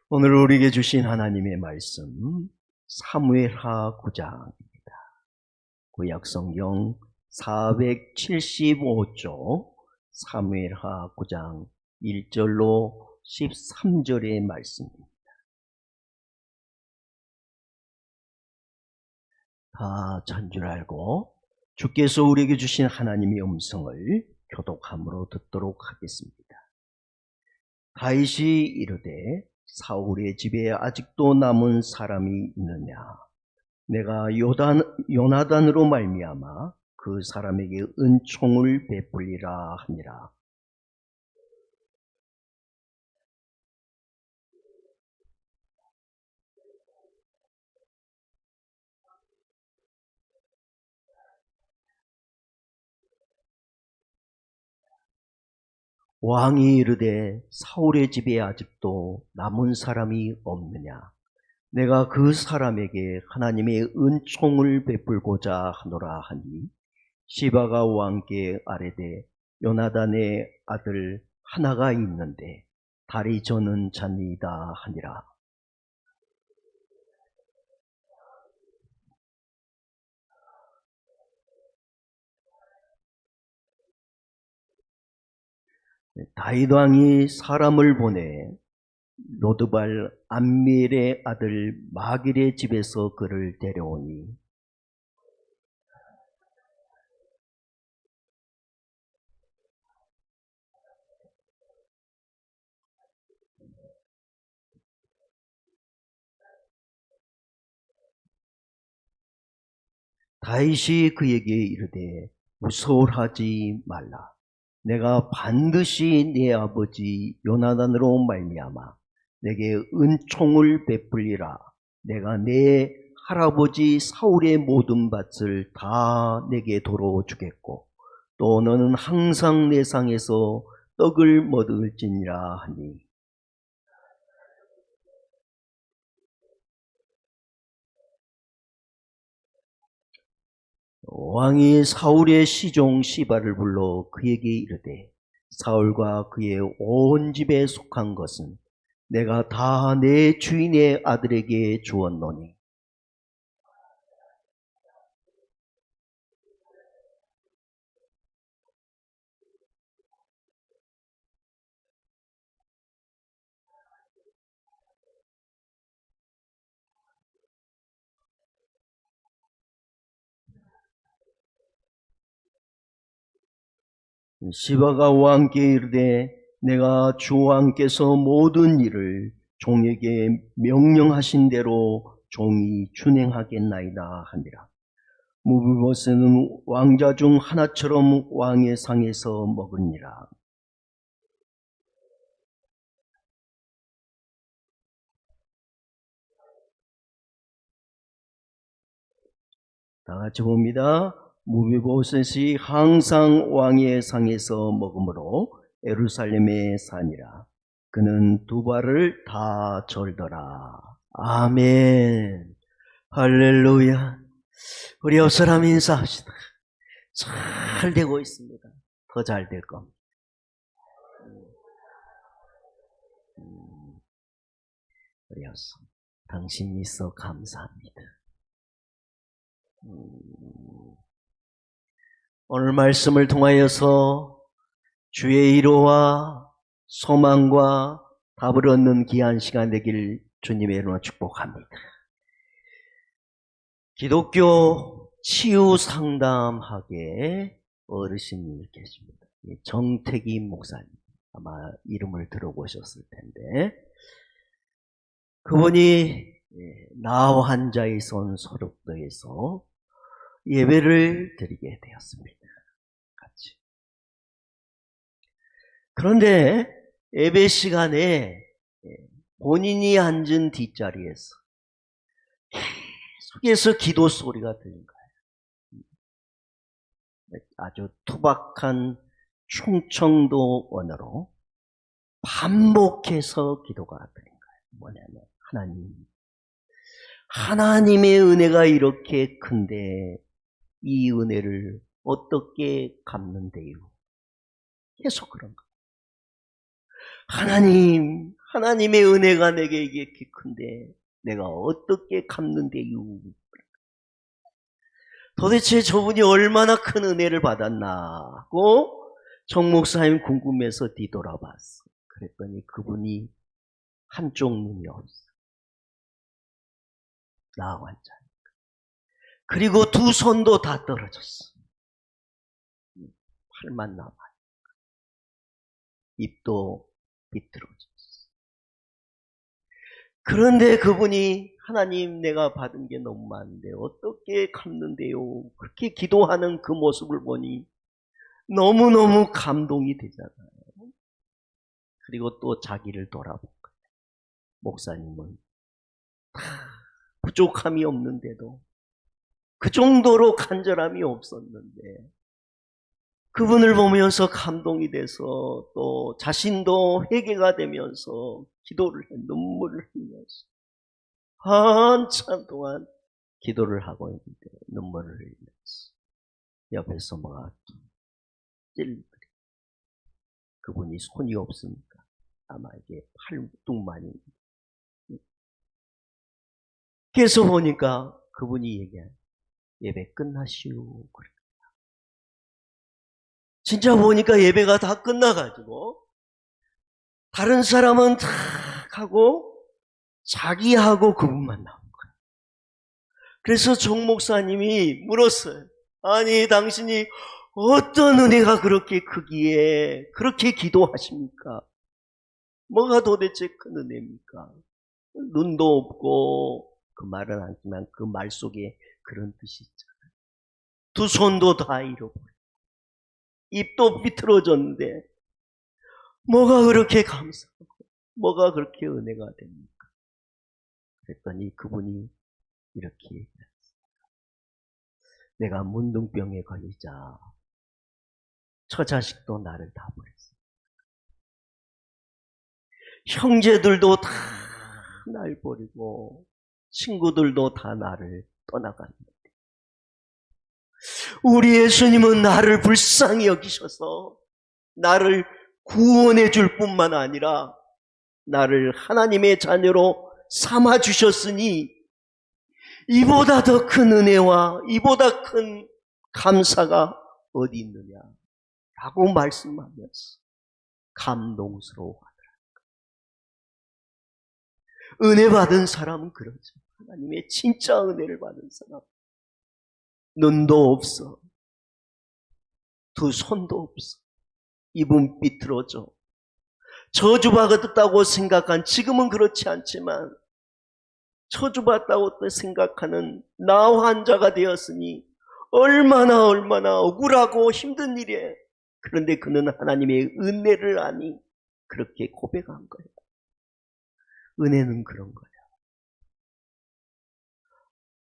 오늘 우리에게 주신 하나님의 말씀 사무엘하 9장입니다. 구약성경 475쪽 사무엘하 9장 1절로 13절의 말씀입니다. 다 전 줄 알고 주께서 우리에게 주신 하나님의 음성을 교독함으로 듣도록 하겠습니다. 다윗이 이르되 사울의 집에 아직도 남은 사람이 있느냐? 내가 요나단으로 말미암아 그 사람에게 은총을 베풀리라 하니라. 왕이 이르되 사울의 집에 아직도 남은 사람이 없느냐? 내가 그 사람에게 하나님의 은총을 베풀고자 하노라 하니 시바가 왕께 아뢰되 요나단의 아들 하나가 있는데 다리 저는 자니이다 하니라. 다윗 왕이 사람을 보내 로드발 암미엘의 아들 마길의 집에서 그를 데려오니 다윗이 그에게 이르되 무서워하지 말라. 내가 반드시 네 아버지 요나단으로 말미암아 내게 은총을 베풀리라. 내가 내 할아버지 사울의 모든 밭을 다 내게 도로 주겠고 또 너는 항상 내 상에서 떡을 먹을지니라 하니 왕이 사울의 시종 시바를 불러 그에게 이르되 사울과 그의 온 집에 속한 것은 내가 다 내 주인의 아들에게 주었노니 시바가 왕께 이르되 내가 주 왕께서 모든 일을 종에게 명령하신 대로 종이 준행하겠나이다 하니라. 무비보스는 왕자 중 하나처럼 왕의 상에서 먹으니라. 다 같이 봅니다. 무비보셋이 항상 왕의 상에서 먹으므로 예루살렘에 사니라. 그는 두 발을 다 절더라. 아멘. 할렐루야. 우리 옆 사람 인사합시다. 잘 되고 있습니다. 더 잘 될 겁니다. 우리 옆 사람, 당신이 있어 감사합니다. 오늘 말씀을 통하여서 주의 위로와 소망과 답을 얻는 귀한 시간 되길 주님의 이름으로 축복합니다. 기독교 치유 상담학의 어르신이 계십니다. 정태기 목사님, 아마 이름을 들어보셨을 텐데 그분이 나 환자의 손 소록도에서 예배를 드리게 되었습니다. 같이. 그런데 예배 시간에 본인이 앉은 뒷자리에서 계속해서 기도 소리가 들린 거예요. 아주 투박한 충청도 언어로 반복해서 기도가 들린 거예요. 뭐냐면 하나님의 은혜가 이렇게 큰데 이 은혜를 어떻게 갚는데요? 계속 그런 거예요. 하나님의 은혜가 내게 이렇게 큰데 내가 어떻게 갚는데요? 도대체 저분이 얼마나 큰 은혜를 받았나 하고 정 목사님 궁금해서 뒤돌아봤어. 그랬더니 그분이 한쪽 눈이 없어. 나 환자. 그리고 두 손도 다 떨어졌어. 팔만 남아. 입도 비틀어졌어. 그런데 그분이 하나님 내가 받은 게 너무 많은데 어떻게 갚는데요? 그렇게 기도하는 그 모습을 보니 너무너무 감동이 되잖아요. 그리고 또 자기를 돌아보고 목사님은 부족함이 없는데도 그 정도로 간절함이 없었는데 그분을 보면서 감동이 돼서 또 자신도 회개가 되면서 기도를 해 눈물을 흘리면서 한참 동안 기도를 하고 있는데 눈물을 흘리면서 옆에서 뭐가 찔리더래. 그분이 손이 없으니까 아마 이게 팔뚝만이. 그래서 보니까 그분이 얘기해 예배 끝나시오. 그래. 진짜 보니까 예배가 다 끝나가지고 다른 사람은 다 하고 자기하고 그분만 나온 거예요. 그래서 정 목사님이 물었어요. 아니 당신이 어떤 은혜가 그렇게 크기에 그렇게 기도하십니까? 뭐가 도대체 큰 은혜입니까? 눈도 없고 그 말은 않지만 그 말 속에 그런 뜻이 있잖아요. 두 손도 다 잃어버려. 입도 비틀어졌는데 뭐가 그렇게 감사하고 뭐가 그렇게 은혜가 됩니까? 그랬더니 그분이 이렇게 얘기했어요. 내가 문둥병에 걸리자 처자식도 나를 다 버렸어. 형제들도 다 날 버리고 친구들도 다 나를 떠나갔는데 우리 예수님은 나를 불쌍히 여기셔서 나를 구원해 줄 뿐만 아니라 나를 하나님의 자녀로 삼아 주셨으니 이보다 더 큰 은혜와 이보다 큰 감사가 어디 있느냐 라고 말씀하면서 감동스러워하더라. 은혜 받은 사람은 그러죠. 하나님의 진짜 은혜를 받은 사람 눈도 없어. 두 손도 없어. 입은 비틀어져. 저주받았다고 생각한 지금은 그렇지 않지만 저주받았다고 생각하는 나 환자가 되었으니 얼마나 억울하고 힘든 일이에요. 그런데 그는 하나님의 은혜를 아니 그렇게 고백한 거예요. 은혜는 그런 거예요.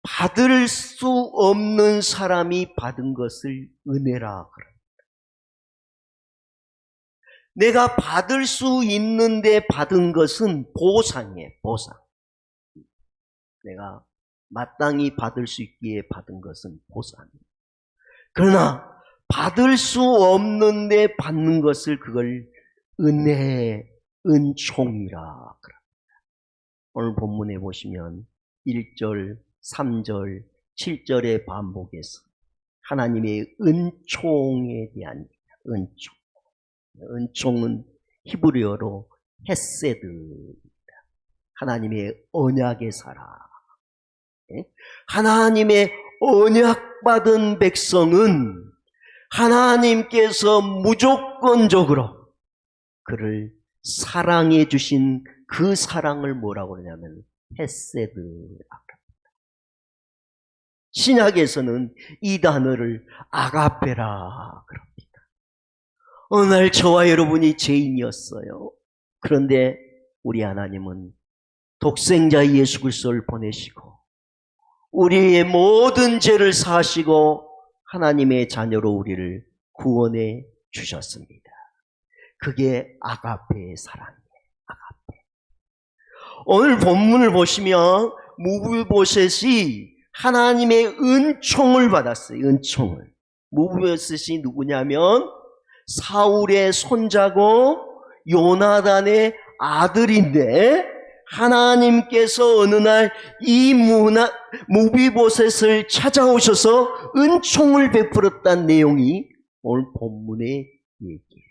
받을 수 없는 사람이 받은 것을 은혜라 그럽니다. 내가 받을 수 있는데 받은 것은 보상이에요. 보상. 내가 마땅히 받을 수 있기에 받은 것은 보상이에요. 그러나 받을 수 없는데 받는 것을 그걸 은혜, 은총이라 그럽니다. 오늘 본문에 보시면 1절, 3절, 7절의 반복에서 하나님의 은총에 대한 은총. 은총은 히브리어로 헤세드입니다. 하나님의 언약의 사랑. 하나님의 언약받은 백성은 하나님께서 무조건적으로 그를 사랑해 주신 그 사랑을 뭐라고 그러냐면 헤세드라고 합니다. 신약에서는 이 단어를 아가페라 그럽니다. 어느 날 저와 여러분이 죄인이었어요. 그런데 우리 하나님은 독생자 예수 그리스도를 보내시고 우리의 모든 죄를 사하시고 하나님의 자녀로 우리를 구원해 주셨습니다. 그게 아가페의 사랑이에요. 아가페. 오늘 본문을 보시면 무비보셋이 하나님의 은총을 받았어요. 은총을. 무비보셋이 누구냐면 사울의 손자고 요나단의 아들인데 하나님께서 어느 날 이 무비보셋을 찾아오셔서 은총을 베풀었다는 내용이 오늘 본문의 얘기예요.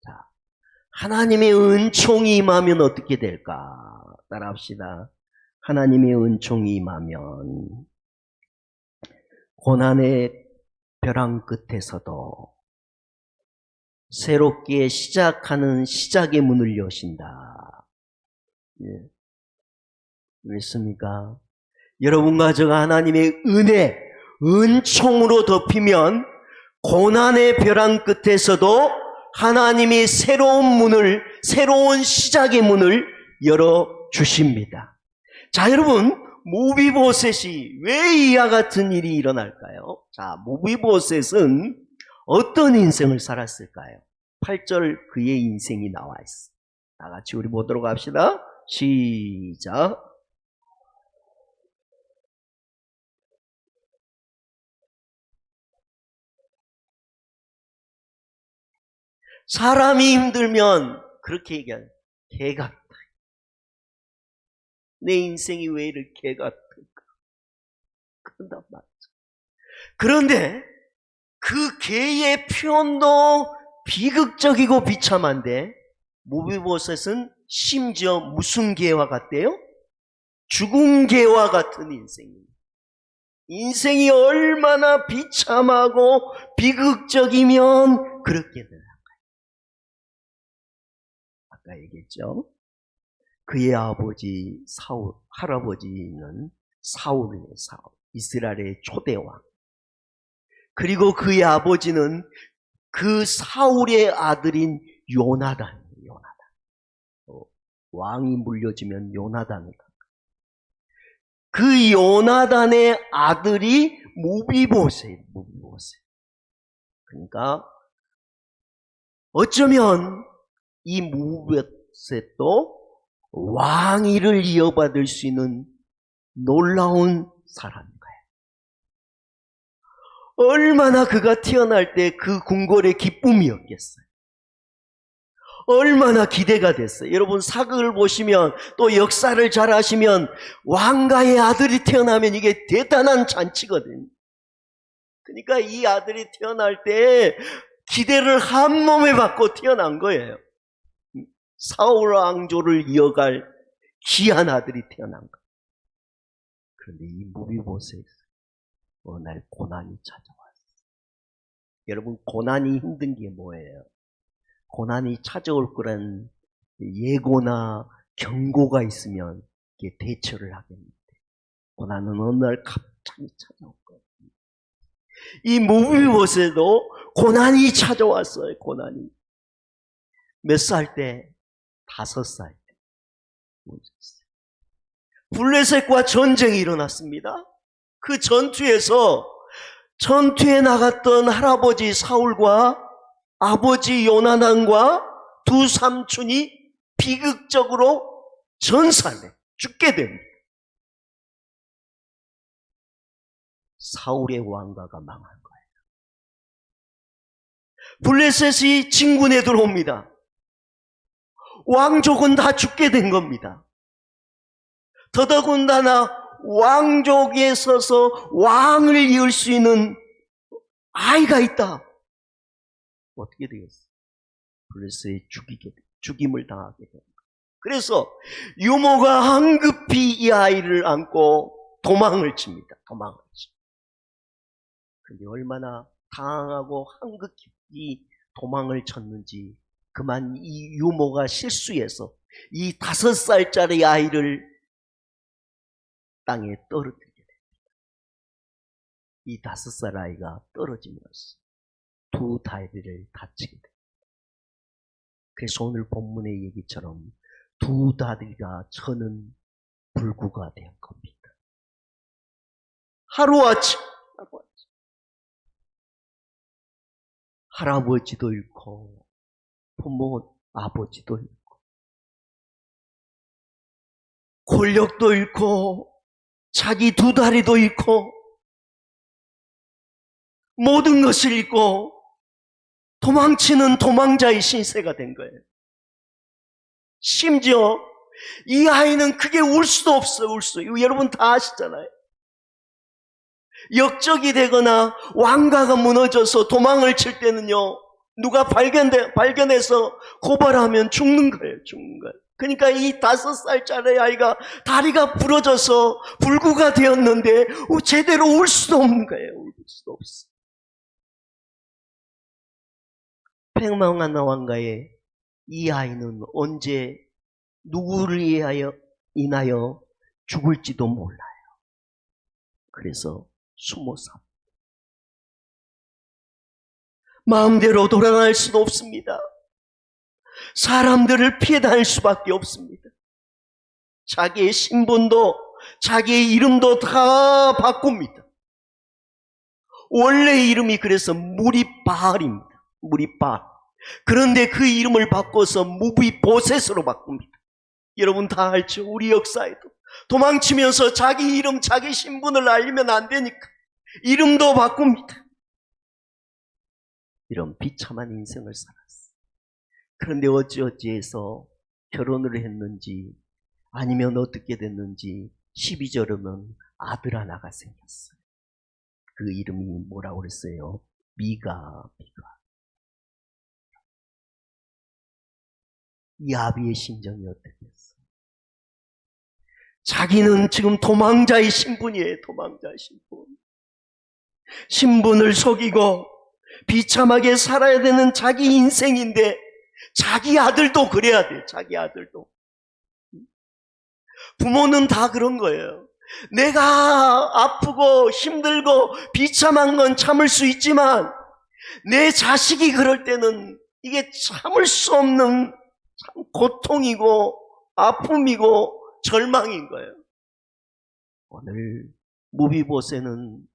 자, 하나님의 은총이 임하면 어떻게 될까? 따라합시다. 하나님의 은총이 임하면 고난의 벼랑 끝에서도 새롭게 시작하는 시작의 문을 여신다. 예. 왜습니까? 여러분과 저가 하나님의 은혜, 은총으로 덮이면 고난의 벼랑 끝에서도 하나님이 새로운 문을, 새로운 시작의 문을 열어주십니다. 자, 여러분, 무비보셋이 왜 이와 같은 일이 일어날까요? 자, 무비보셋은 어떤 인생을 살았을까요? 8절 그의 인생이 나와 있어. 다 같이 우리 보도록 합시다. 시작. 사람이 힘들면 그렇게 얘기하는 개 같다. 내 인생이 왜 이렇게 개 같을까? 그런단 말이죠. 그런데 그 개의 표현도 비극적이고 비참한데 무비보셋은 심지어 무슨 개와 같대요? 죽은 개와 같은 인생입니다. 인생이 얼마나 비참하고 비극적이면 그렇게 되는 거예요. 아까 얘기했죠? 그의 아버지 사울, 할아버지는 사울이에요. 사울. 이스라엘의 초대왕. 그리고 그의 아버지는 그 사울의 아들인 요나단이에요. 요나단. 왕이 물려지면 요나단이다. 그 요나단의 아들이 무비보셋. 그러니까 어쩌면 이 무비보셋도 왕위를 이어받을 수 있는 놀라운 사람인 거예요. 얼마나 그가 태어날 때 그 궁궐의 기쁨이었겠어요. 얼마나 기대가 됐어요. 여러분 사극을 보시면 또 역사를 잘 아시면 왕가의 아들이 태어나면 이게 대단한 잔치거든요. 그러니까 이 아들이 태어날 때 기대를 한 몸에 받고 태어난 거예요. 사울 왕조를 이어갈 귀한 아들이 태어난 거예요. 그런데 이 무비보셋 어느 날 고난이 찾아왔어요. 여러분 고난이 힘든 게 뭐예요? 고난이 찾아올 거란 예고나 경고가 있으면 이게 대처를 하게 됩니다. 고난은 어느 날 갑자기 찾아올 거예요. 이 무비보셋도 고난이 찾아왔어요. 고난이. 몇 살 때? 5살 때. 블레셋과 전쟁이 일어났습니다. 그 전투에 나갔던 할아버지 사울과 아버지 요나단과 두 삼촌이 비극적으로 전사해 죽게 됩니다. 사울의 왕가가 망한 거예요. 블레셋이 진군에 들어옵니다. 왕족은 다 죽게 된 겁니다. 더더군다나 왕족에 서서 왕을 이을 수 있는 아이가 있다. 어떻게 되겠어요? 블레셋이 죽임을 당하게 됩니다. 그래서 유모가 황급히 이 아이를 안고 도망을 칩니다. 도망을 칩니다. 그런데 얼마나 당황하고 황급히 도망을 쳤는지 그만 이 유모가 실수해서 이 5살짜리 아이를 땅에 떨어뜨리게 됩니다. 이 5살 아이가 떨어지면서 두 다리를 다치게 됩니다. 그래서 오늘 본문의 얘기처럼 두 다리가 저는 불구가 된 겁니다. 하루아침 할아버지도 잃고 부모 아버지도 잃고 권력도 잃고 자기 두 다리도 잃고 모든 것을 잃고 도망치는 도망자의 신세가 된 거예요. 심지어 이 아이는 크게 울 수도 없어요. 울 수. 이거 여러분 다 아시잖아요. 역적이 되거나 왕가가 무너져서 도망을 칠 때는요, 누가 발견해서 고발하면 죽는 거예요. 죽는 거예요. 그러니까 이 5살짜리 아이가 다리가 부러져서 불구가 되었는데 제대로 울 수도 없는 거예요. 울 수도 없어. 백만한 왕가에 이 아이는 언제 누구를 인하여 죽을지도 몰라요. 그래서 숨어 삽니다. 마음대로 돌아갈 수도 없습니다. 사람들을 피해 다닐 수밖에 없습니다. 자기의 신분도 자기의 이름도 다 바꿉니다. 원래 이름이 그래서 무리바알입니다. 무리바알. 그런데 그 이름을 바꿔서 무비보셋으로 바꿉니다. 여러분 다 알죠? 우리 역사에도 도망치면서 자기 이름, 자기 신분을 알리면 안 되니까 이름도 바꿉니다. 이런 비참한 인생을 살았어. 그런데 어찌어찌해서 결혼을 했는지 아니면 어떻게 됐는지 12절에는 아들 하나가 생겼어요. 그 이름이 뭐라고 그랬어요? 미가. 이 아비의 심정이 어땠겠어요? 자기는 지금 도망자의 신분이에요. 도망자의 신분. 신분을 속이고 비참하게 살아야 되는 자기 인생인데 자기 아들도 그래야 돼. 자기 아들도. 부모는 다 그런 거예요. 내가 아프고 힘들고 비참한 건 참을 수 있지만 내 자식이 그럴 때는 이게 참을 수 없는 참 고통이고 아픔이고 절망인 거예요. 오늘 무비보셋은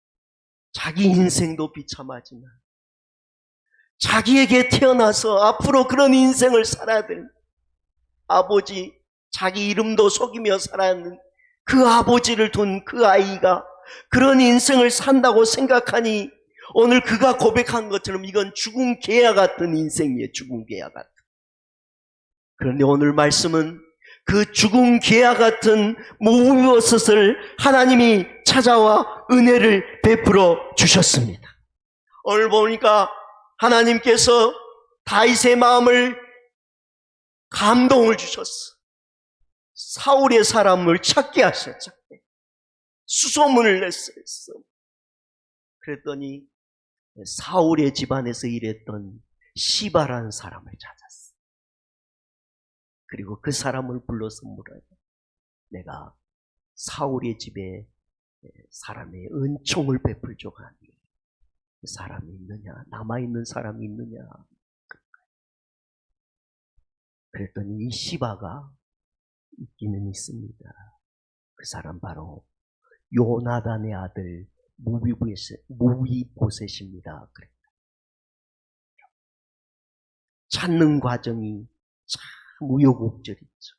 자기 인생도 비참하지만 자기에게 태어나서 앞으로 그런 인생을 살아야 될 아버지, 자기 이름도 속이며 살아야 하는 그 아버지를 둔 그 아이가 그런 인생을 산다고 생각하니 오늘 그가 고백한 것처럼 이건 죽은 개와 같은 인생이에요. 죽은 개와 같은. 그런데 오늘 말씀은 그 죽은 개와 같은 무비보셋을 하나님이 찾아와 은혜를 베풀어 주셨습니다. 오늘 보니까 하나님께서 다윗의 마음을 감동을 주셨어. 사울의 사람을 찾게 하셨죠. 수소문을 냈어요. 그랬더니 사울의 집안에서 일했던 시바라는 사람을 찾았어. 그리고 그 사람을 불러서 물어요. 내가 사울의 집에 사람의 은총을 베풀려고 하니 그 사람이 있느냐? 남아있는 사람이 있느냐? 그랬더니 이 시바가 있기는 있습니다. 그 사람 바로 요나단의 아들 무비보셋입니다. 찾는 과정이 참 우여곡절이죠.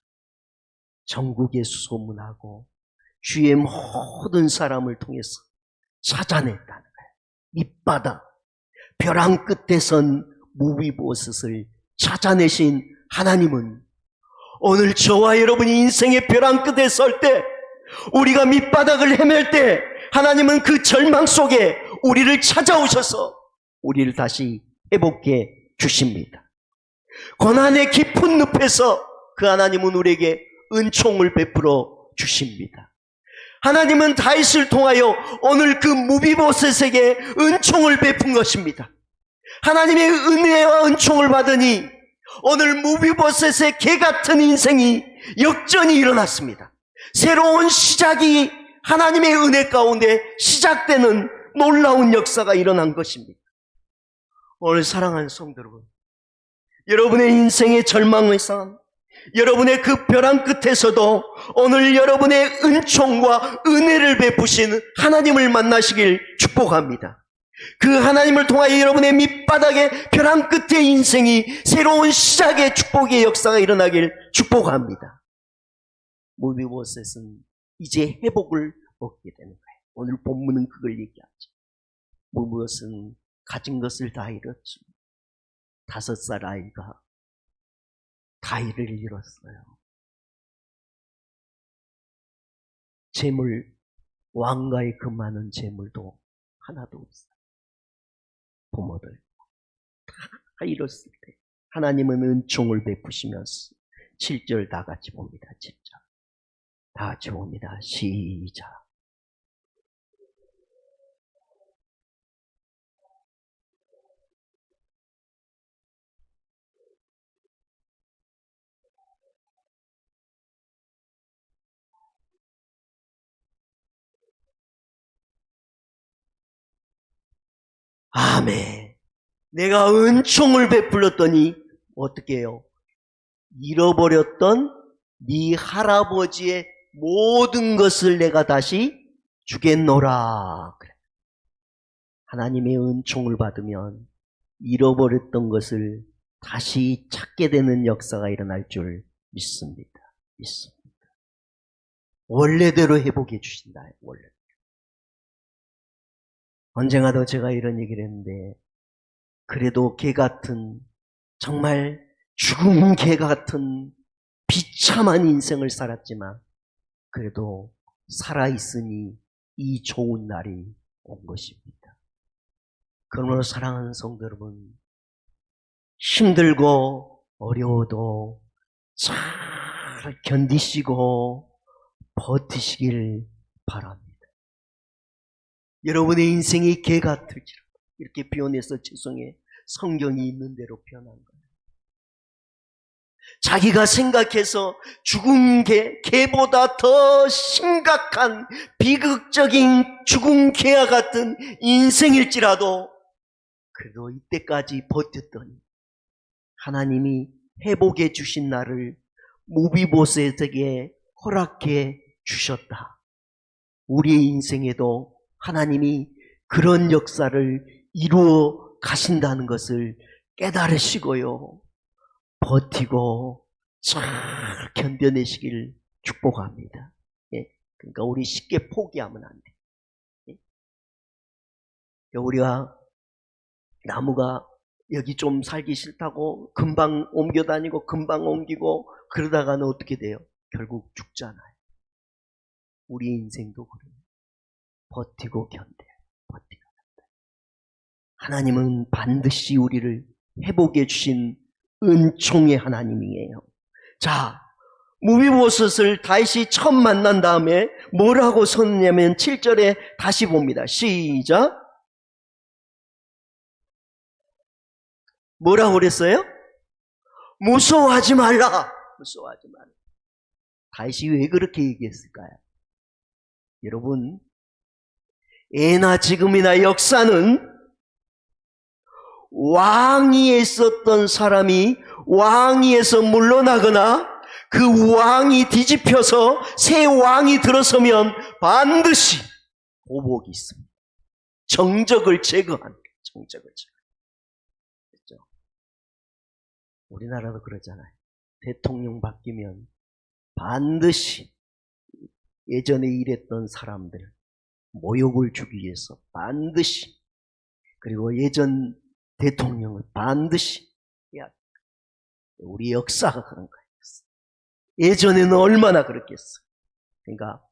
전국에 수소문하고 주위의 모든 사람을 통해서 찾아냈다는 거예요. 밑바닥 벼랑 끝에 선 무비보셋을 찾아내신 하나님은 오늘 저와 여러분이 인생의 벼랑 끝에 설 때, 우리가 밑바닥을 헤맬 때 하나님은 그 절망 속에 우리를 찾아오셔서 우리를 다시 회복해 주십니다. 고난의 깊은 늪에서 그 하나님은 우리에게 은총을 베풀어 주십니다. 하나님은 다윗을 통하여 오늘 그 무비보셋에게 은총을 베푼 것입니다. 하나님의 은혜와 은총을 받으니 오늘 무비보셋의 개같은 인생이 역전이 일어났습니다. 새로운 시작이 하나님의 은혜 가운데 시작되는 놀라운 역사가 일어난 것입니다. 오늘 사랑하는 성도 여러분, 여러분의 인생의 절망의 상, 여러분의 그 벼랑 끝에서도 오늘 여러분의 은총과 은혜를 베푸신 하나님을 만나시길 축복합니다. 그 하나님을 통하여 여러분의 밑바닥의 벼랑 끝의 인생이 새로운 시작의 축복의 역사가 일어나길 축복합니다. 무비보셋은 이제 회복을 얻게 되는 거예요. 오늘 본문은 그걸 얘기하죠. 무비보셋은 가진 것을 다 잃었죠. 5살 아이가 다이를 잃었어요. 재물, 왕가의 그 많은 재물도 하나도 없어요. 부모들 다 잃었을 때 하나님은 은총을 베푸시면서 7절 다 같이 봅니다. 7절 다 같이 봅니다. 시작. 아멘. 내가 은총을 베풀었더니 어떻게 해요? 잃어버렸던 네 할아버지의 모든 것을 내가 다시 주겠노라. 그래. 하나님의 은총을 받으면 잃어버렸던 것을 다시 찾게 되는 역사가 일어날 줄 믿습니다. 믿습니다. 원래대로 회복해 주신다. 원래. 언젠가도 제가 이런 얘기를 했는데, 그래도 개 같은, 정말 죽은 개 같은 비참한 인생을 살았지만 그래도 살아있으니 이 좋은 날이 온 것입니다. 그러므로 사랑하는 성도 여러분, 힘들고 어려워도 잘 견디시고 버티시길 바랍니다. 여러분의 인생이 개 같을지라도, 이렇게 표현해서 죄송해요. 성경이 있는 대로 표현한 거예요. 자기가 생각해서 죽은 개보다 더 심각한 비극적인 죽은 개와 같은 인생일지라도 그래도 이때까지 버텼더니 하나님이 회복해 주신 나를 무비보셋에게 허락해 주셨다. 우리의 인생에도 하나님이 그런 역사를 이루어 가신다는 것을 깨달으시고요, 버티고 잘 견뎌내시길 축복합니다. 예, 그러니까 우리 쉽게 포기하면 안 돼. 예? 우리가 나무가 여기 좀 살기 싫다고 금방 옮겨 다니고 금방 옮기고 그러다가는 어떻게 돼요? 결국 죽잖아요. 우리 인생도 그래요. 버티고 견뎌요. 버티고 견뎌요. 하나님은 반드시 우리를 회복해 주신 은총의 하나님이에요. 자, 무비보셋을 다시 처음 만난 다음에 뭐라고 썼냐면 7절에 다시 봅니다. 시작. 뭐라고 그랬어요? 무서워하지 말라. 무서워하지 말라. 다시 왜 그렇게 얘기했을까요? 여러분, 예나 지금이나 역사는 왕위에 있었던 사람이 왕위에서 물러나거나 그 왕이 뒤집혀서 새 왕이 들어서면 반드시 보복이 있습니다. 정적을 제거하는 거예요. 정적을 제거. 그렇죠? 우리나라도 그러잖아요. 대통령 바뀌면 반드시 예전에 일했던 사람들 모욕을 주기 위해서 반드시, 그리고 예전 대통령을 반드시 해야 돼. 우리 역사가 그런 거예요. 예전에는 얼마나 그랬겠어. 그러니까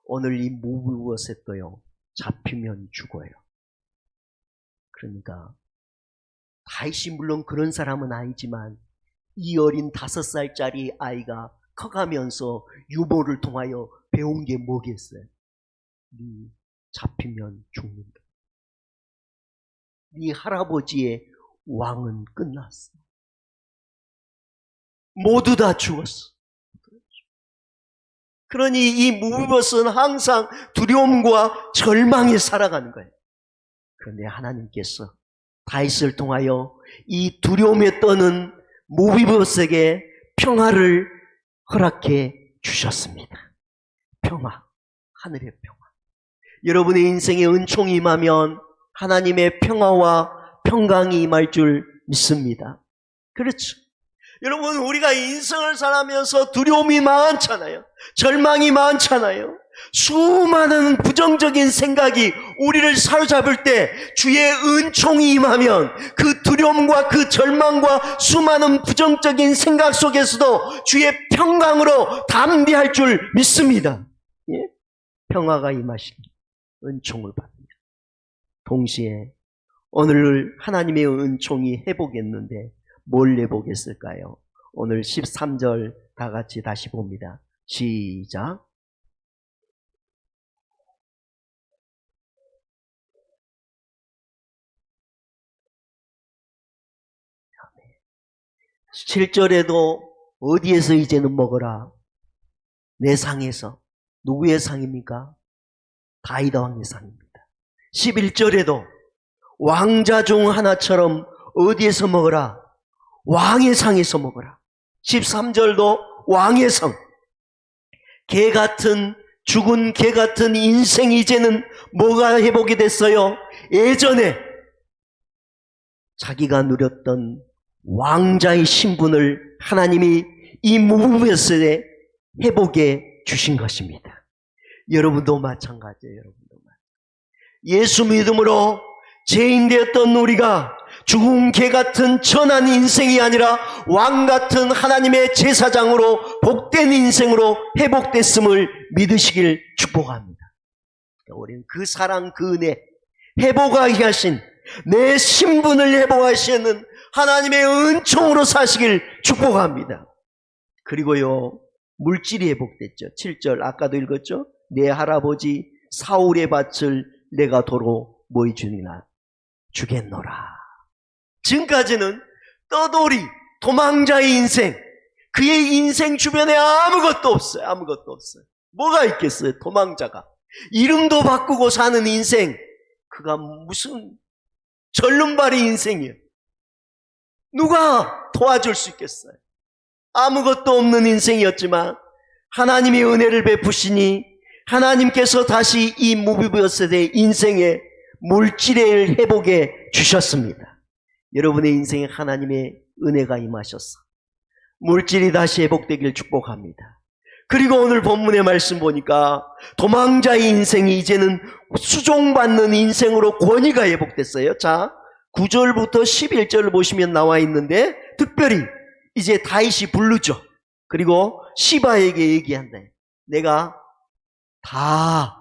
오늘 이 무비보셋도요, 잡히면 죽어요. 그러니까 다윗이 물론 그런 사람은 아니지만 이 어린 5살짜리 아이가 커가면서 유모를 통하여 배운 게 뭐겠어요? 네 잡히면 죽는다. 네 할아버지의 왕은 끝났어. 모두 다 죽었어. 그러니 이 무비보셋은 항상 두려움과 절망에 살아가는 거예요. 그런데 하나님께서 다윗을 통하여 이 두려움에 떠는 무비보셋에게 평화를 허락해 주셨습니다. 평화, 하늘의 평화. 여러분의 인생에 은총이 임하면 하나님의 평화와 평강이 임할 줄 믿습니다. 그렇죠. 여러분, 우리가 인생을 살아가면서 두려움이 많잖아요. 절망이 많잖아요. 수많은 부정적인 생각이 우리를 사로잡을 때 주의 은총이 임하면 그 두려움과 그 절망과 수많은 부정적인 생각 속에서도 주의 평강으로 담대할 줄 믿습니다. 예? 평화가 임하신 은총을 받습니다. 동시에 오늘 하나님의 은총이 회복했는데 뭘 회복했을까요? 오늘 13절 다 같이 다시 봅니다. 시작. 7절에도 어디에서 이제는 먹어라? 내 상에서. 누구의 상입니까? 다윗 왕의 상입니다. 11절에도 왕자 중 하나처럼 어디에서 먹어라? 왕의 상에서 먹어라. 13절도 왕의 상. 개 같은, 죽은 개 같은 인생이 이제는 뭐가 회복이 됐어요? 예전에 자기가 누렸던 왕자의 신분을 하나님이 이 무브베셋에 회복해 주신 것입니다. 여러분도 마찬가지예요. 예수 믿음으로 죄인 되었던 우리가 죽은 개 같은 천한 인생이 아니라 왕 같은 하나님의 제사장으로 복된 인생으로 회복됐음을 믿으시길 축복합니다. 우리는 그 사랑, 그 은혜, 회복하게 하신 내 신분을 회복하시는 하나님의 은총으로 사시길 축복합니다. 그리고요, 물질이 회복됐죠. 7절 아까도 읽었죠. 내 할아버지 사울의 밭을 내가 도로 뭐이 주겠노라. 지금까지는 떠돌이 도망자의 인생, 그의 인생 주변에 아무것도 없어요. 아무것도 없어요. 뭐가 있겠어요? 도망자가 이름도 바꾸고 사는 인생, 그가 무슨 절름발이 인생이에요. 누가 도와줄 수 있겠어요? 아무것도 없는 인생이었지만 하나님의 은혜를 베푸시니 하나님께서 다시 이 무비보셋의 인생에 물질을 회복해 주셨습니다. 여러분의 인생에 하나님의 은혜가 임하셔서 물질이 다시 회복되길 축복합니다. 그리고 오늘 본문의 말씀 보니까 도망자의 인생이 이제는 수종받는 인생으로 권위가 회복됐어요. 자, 9절부터 11절을 보시면 나와 있는데 특별히 이제 다윗이 부르죠. 그리고 시바에게 얘기한다. 내가 다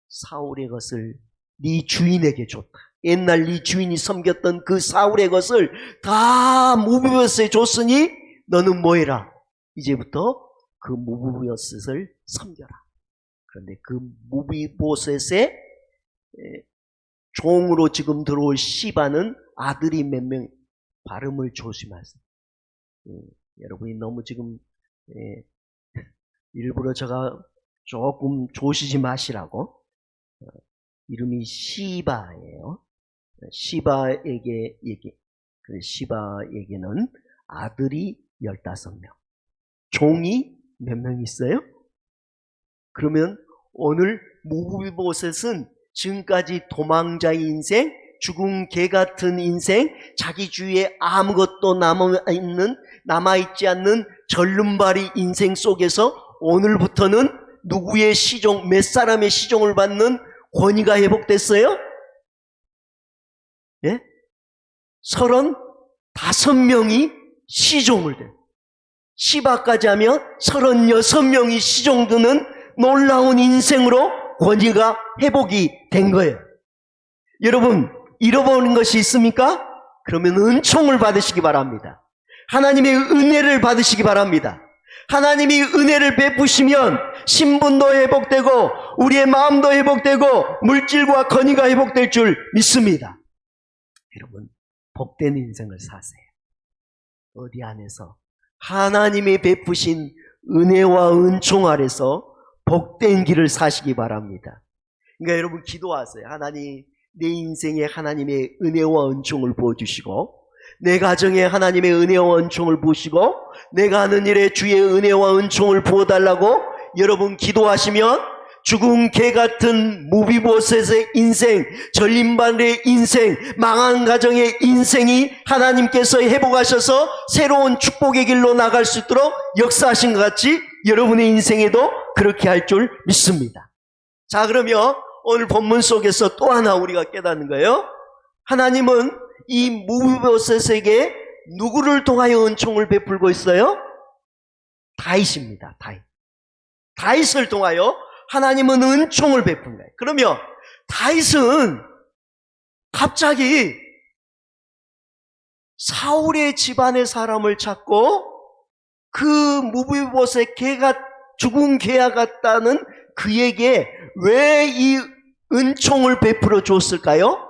사울의 것을 네 주인에게 줬다. 옛날 네 주인이 섬겼던 그 사울의 것을 다 무비보셋에 줬으니 너는 뭐해라? 이제부터 그 무비보셋을 섬겨라. 그런데 그 무비보셋의 종으로 지금 들어올 시바는 아들이 몇 명, 발음을 조심하세요. 여러분이 너무 지금 일부러 제가 조금 조시지 마시라고. 이름이 시바예요. 시바에게는 아들이 15명, 종이 몇 명 있어요? 그러면 오늘 무비보셋은 지금까지 도망자의 인생, 죽은 개 같은 인생, 자기 주위에 아무것도 남아있지 않는 절름발이 인생 속에서 오늘부터는 누구의 시종, 몇 사람의 시종을 받는 권위가 회복됐어요? 예? 35명이 시종을 돼. 시바까지 하면 36명이 시종드는 놀라운 인생으로 권위가 회복이 된 거예요. 여러분, 잃어버린 것이 있습니까? 그러면 은총을 받으시기 바랍니다. 하나님의 은혜를 받으시기 바랍니다. 하나님이 은혜를 베푸시면 신분도 회복되고 우리의 마음도 회복되고 물질과 권위가 회복될 줄 믿습니다. 여러분, 복된 인생을 사세요. 어디 안에서? 하나님이 베푸신 은혜와 은총 아래서 복된 길을 사시기 바랍니다. 그러니까 여러분 기도하세요. 하나님, 내 인생에 하나님의 은혜와 은총을 부어주시고 내 가정에 하나님의 은혜와 은총을 부으시고 내가 하는 일에 주의 은혜와 은총을 부어달라고 여러분 기도하시면 죽은 개 같은 무비보셋의 인생, 절림발의 인생, 망한 가정의 인생이 하나님께서 회복하셔서 새로운 축복의 길로 나갈 수 있도록 역사하신 것 같이 여러분의 인생에도 그렇게 할 줄 믿습니다. 자, 그러면 오늘 본문 속에서 또 하나 우리가 깨닫는 거예요. 하나님은 이 무비보셋에게 누구를 통하여 은총을 베풀고 있어요? 다윗입니다. 다윗을 통하여 하나님은 은총을 베푼 거예요. 그러면 다윗은 갑자기 사울의 집안의 사람을 찾고 그 무비보셋 개가 죽은 개와 같다는 그에게 왜 이 은총을 베풀어 줬을까요?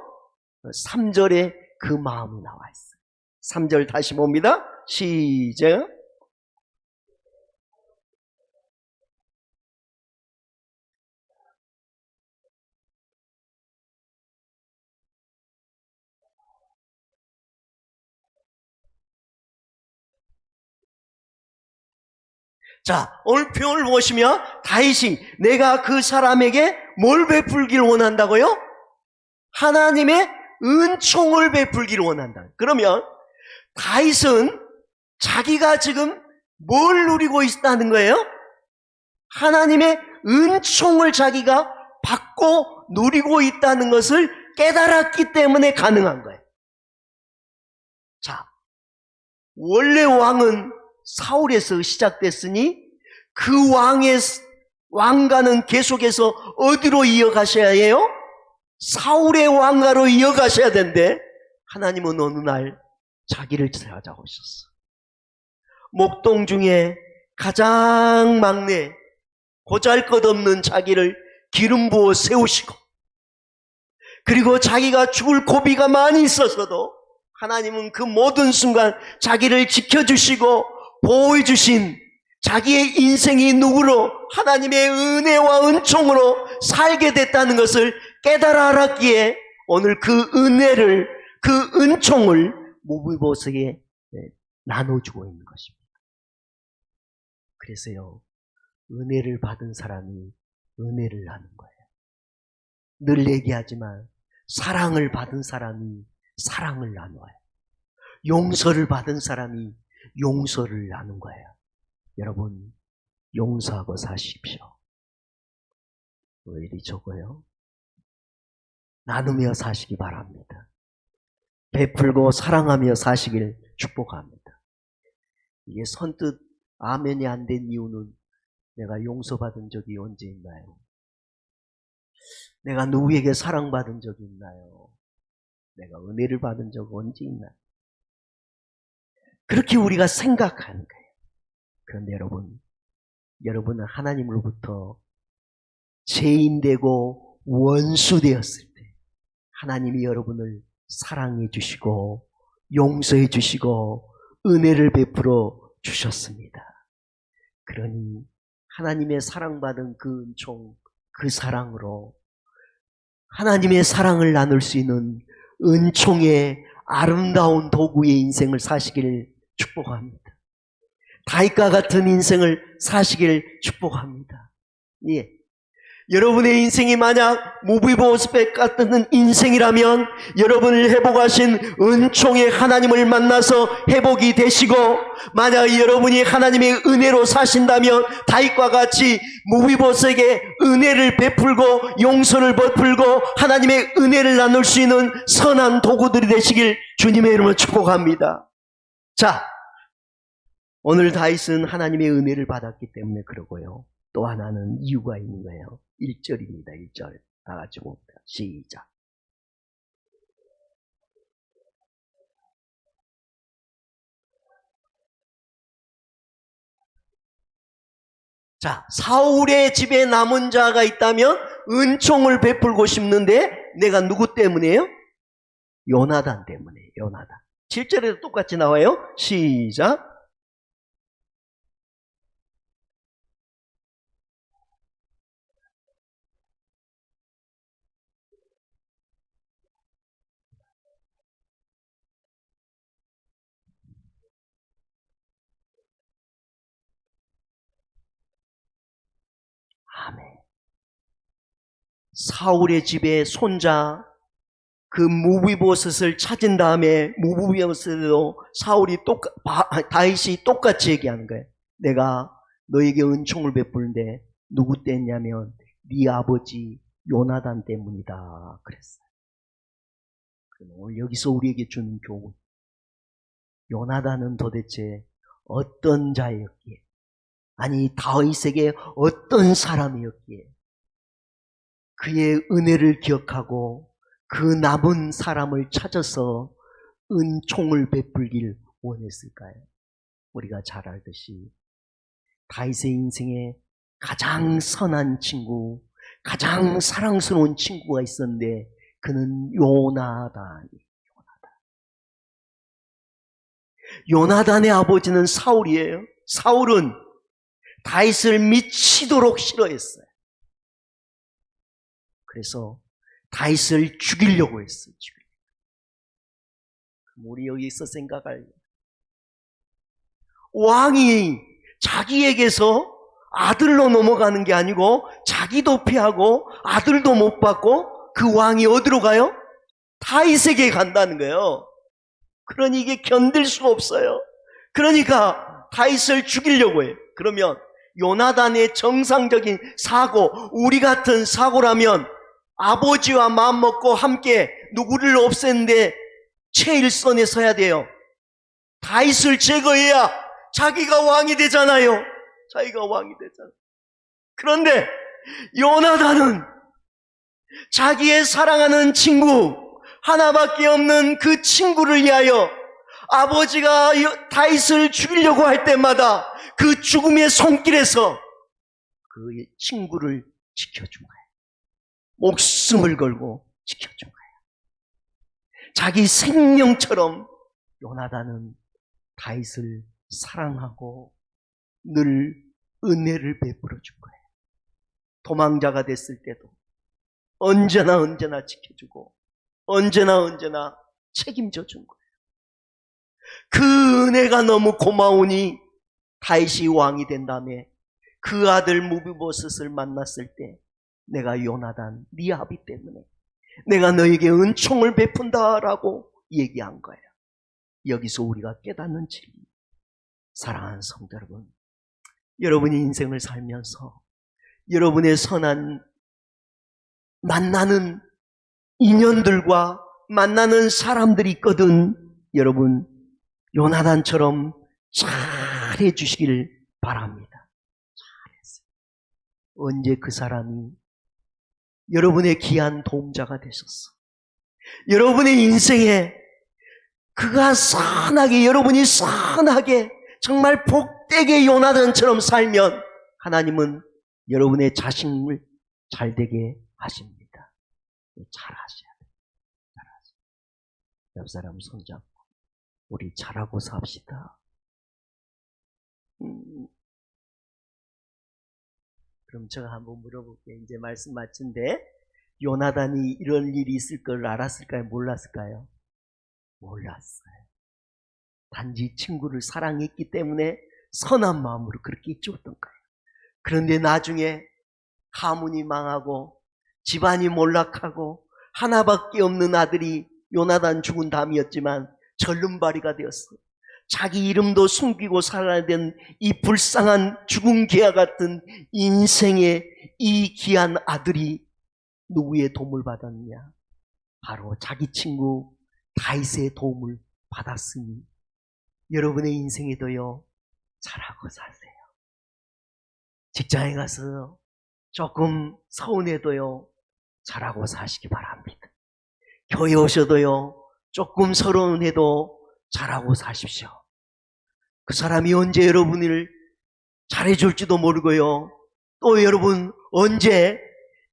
3절에 그 마음이 나와 있어요. 3절 다시 봅니다. 시작. 자, 오늘 표현을 보시면 다윗이 내가 그 사람에게 뭘 베풀기를 원한다고요? 하나님의 은총을 베풀기를 원한다. 그러면 다윗은 자기가 지금 뭘 누리고 있다는 거예요? 하나님의 은총을 자기가 받고 누리고 있다는 것을 깨달았기 때문에 가능한 거예요. 자, 원래 왕은 사울에서 시작됐으니 그 왕가는 계속해서 어디로 이어가셔야 해요? 사울의 왕가로 이어가셔야 되는데 하나님은 어느 날 자기를 찾아오셨어. 목동 중에 가장 막내 보잘것없는 자기를 기름 부어 세우시고, 그리고 자기가 죽을 고비가 많이 있었어도 하나님은 그 모든 순간 자기를 지켜주시고 보호해주신 자기의 인생이 누구로 하나님의 은혜와 은총으로 살게 됐다는 것을 깨달아 알았기에 오늘 그 은혜를, 그 은총을 무비보셋에게 나눠주고 있는 것입니다. 그래서요, 은혜를 받은 사람이 은혜를 나눈 거예요. 늘 얘기하지만 사랑을 받은 사람이 사랑을 나눠요. 용서를 받은 사람이 용서를 나눈 거예요. 여러분, 용서하고 사십시오. 왜 이리 적어요? 나누며 사시기 바랍니다. 베풀고 사랑하며 사시길 축복합니다. 이게 선뜻 아멘이 안 된 이유는 내가 용서받은 적이 언제 있나요? 내가 누구에게 사랑받은 적이 있나요? 내가 은혜를 받은 적 언제 있나요? 그렇게 우리가 생각하는 거예요. 그런데 여러분은 하나님으로부터 죄인되고 원수되었을 때 하나님이 여러분을 사랑해 주시고 용서해 주시고 은혜를 베풀어 주셨습니다. 그러니 하나님의 사랑받은 그 은총, 그 사랑으로 하나님의 사랑을 나눌 수 있는 은총의 아름다운 도구의 인생을 사시길 축복합니다. 다윗과 같은 인생을 사시길 축복합니다. 예. 여러분의 인생이 만약 무비보셋 같은 인생이라면 여러분을 회복하신 은총의 하나님을 만나서 회복이 되시고, 만약 여러분이 하나님의 은혜로 사신다면 다윗과 같이 무비보셋에게 은혜를 베풀고 용서를 베풀고 하나님의 은혜를 나눌 수 있는 선한 도구들이 되시길 주님의 이름으로 축복합니다. 자, 오늘 다윗은 하나님의 은혜를 받았기 때문에 그러고요. 또 하나는 이유가 있는 거예요. 1절입니다. 1절. 다 같이 봅니다. 시작. 자, 사울의 집에 남은 자가 있다면 은총을 베풀고 싶는데 내가 누구 때문이에요? 요나단 때문에. 요나단. 7절에도 똑같이 나와요. 시작. 아멘. 사울의 집에 손자 그 무비보셋을 찾은 다음에 무비보셋도 다윗이 똑같이 얘기하는 거예요. 내가 너에게 은총을 베푸는데 누구 때냐면 네 아버지 요나단 때문이다 그랬어요. 오늘 여기서 우리에게 주는 교훈, 요나단은 도대체 어떤 자였기에, 아니 다윗에게 어떤 사람이었기에 그의 은혜를 기억하고 그 남은 사람을 찾아서 은총을 베풀길 원했을까요? 우리가 잘 알듯이 다윗의 인생에 가장 선한 친구, 가장 사랑스러운 친구가 있었는데 그는 요나단이에요. 요나단의 아버지는 사울이에요. 사울은 다윗을 미치도록 싫어했어요. 그래서 다윗을 죽이려고 했어요. 우리 여기서 생각할, 왕이 자기에게서 아들로 넘어가는 게 아니고 자기도 피하고 아들도 못 받고 그 왕이 어디로 가요? 다윗에게 간다는 거예요. 그러니 이게 견딜 수가 없어요. 그러니까 다윗을 죽이려고 해요. 그러면 요나단의 정상적인 사고, 우리 같은 사고라면 아버지와 마음먹고 함께 누구를 없애는데 최일선에 서야 돼요. 다윗을 제거해야 자기가 왕이 되잖아요. 자기가 왕이 되잖아요. 그런데 요나단은 자기의 사랑하는 친구, 하나밖에 없는 그 친구를 위하여 아버지가 다윗을 죽이려고 할 때마다 그 죽음의 손길에서 그 친구를 지켜준 거예요. 목숨을 걸고 지켜준 거예요. 자기 생명처럼 요나단은 다윗을 사랑하고 늘 은혜를 베풀어 준 거예요. 도망자가 됐을 때도 언제나 지켜주고 언제나 책임져 준 거예요. 그 은혜가 너무 고마우니 다윗이 왕이 된 다음에 그 아들 무비보셋을 만났을 때 내가 요나단 네 아비 때문에 내가 너에게 은총을 베푼다라고 얘기한 거예요. 여기서 우리가 깨닫는 진리, 사랑하는 성도 여러분, 여러분이 인생을 살면서 여러분의 선한 만나는 인연들과 만나는 사람들이 있거든. 여러분 요나단처럼 잘해 주시길 바랍니다. 잘했어요. 언제 그 사람이 여러분의 귀한 도움자가 되셨어. 여러분의 인생에 그가 선하게, 여러분이 선하게 정말 복되게 요나단처럼 살면 하나님은 여러분의 자식을 잘되게 하십니다. 잘하셔야 돼요. 잘하셔야 돼요. 옆 사람 손잡고 우리 잘하고 삽시다. 그럼 제가 한번 물어볼게요. 이제 말씀 마친데 요나단이 이런 일이 있을 걸 알았을까요? 몰랐을까요? 몰랐어요. 단지 친구를 사랑했기 때문에 선한 마음으로 그렇게 쫓던 거예요. 그런데 나중에 가문이 망하고 집안이 몰락하고 하나밖에 없는 아들이 요나단 죽은 다음이었지만 절름발이가 되었어요. 자기 이름도 숨기고 살아야 된 이 불쌍한 죽은 개와 같은 인생의 이 귀한 아들이 누구의 도움을 받았느냐? 바로 자기 친구 다윗의 도움을 받았으니 여러분의 인생에도요, 잘하고 사세요. 직장에 가서 조금 서운해도요, 잘하고 사시기 바랍니다. 교회 오셔도요, 조금 서운해도 잘하고 사십시오. 그 사람이 언제 여러분을 잘해줄지도 모르고요, 또 여러분 언제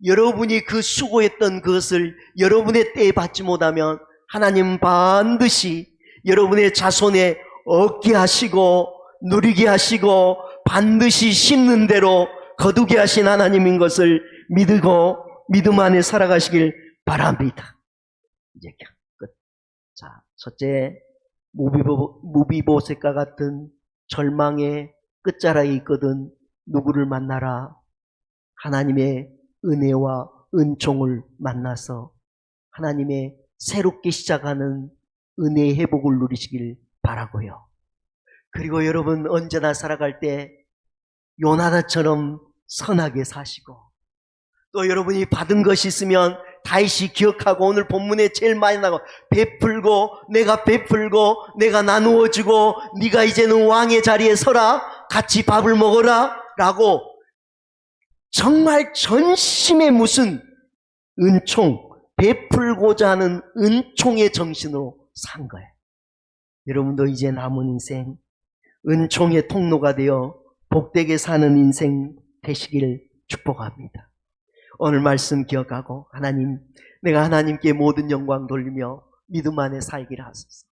여러분이 그 수고했던 그것을 여러분의 때에 받지 못하면 하나님 반드시 여러분의 자손에 얻게 하시고 누리게 하시고 반드시 심는 대로 거두게 하신 하나님인 것을 믿고 믿음 안에 살아가시길 바랍니다. 이제 끝. 자, 첫째, 무비보셋과 같은 절망의 끝자락에 있거든 누구를 만나라? 하나님의 은혜와 은총을 만나서 하나님의 새롭게 시작하는 은혜의 회복을 누리시길 바라고요. 그리고 여러분 언제나 살아갈 때 요나단처럼 선하게 사시고 또 여러분이 받은 것이 있으면 다시 기억하고, 오늘 본문에 제일 많이 나고, 베풀고 내가 나누어주고 네가 이제는 왕의 자리에 서라, 같이 밥을 먹어라 라고 정말 전심의 무슨 은총, 베풀고자 하는 은총의 정신으로 산 거예요. 여러분도 이제 남은 인생 은총의 통로가 되어 복되게 사는 인생 되시길 축복합니다. 오늘 말씀 기억하고, 하나님, 내가 하나님께 모든 영광 돌리며 믿음 안에 살기를 하소서.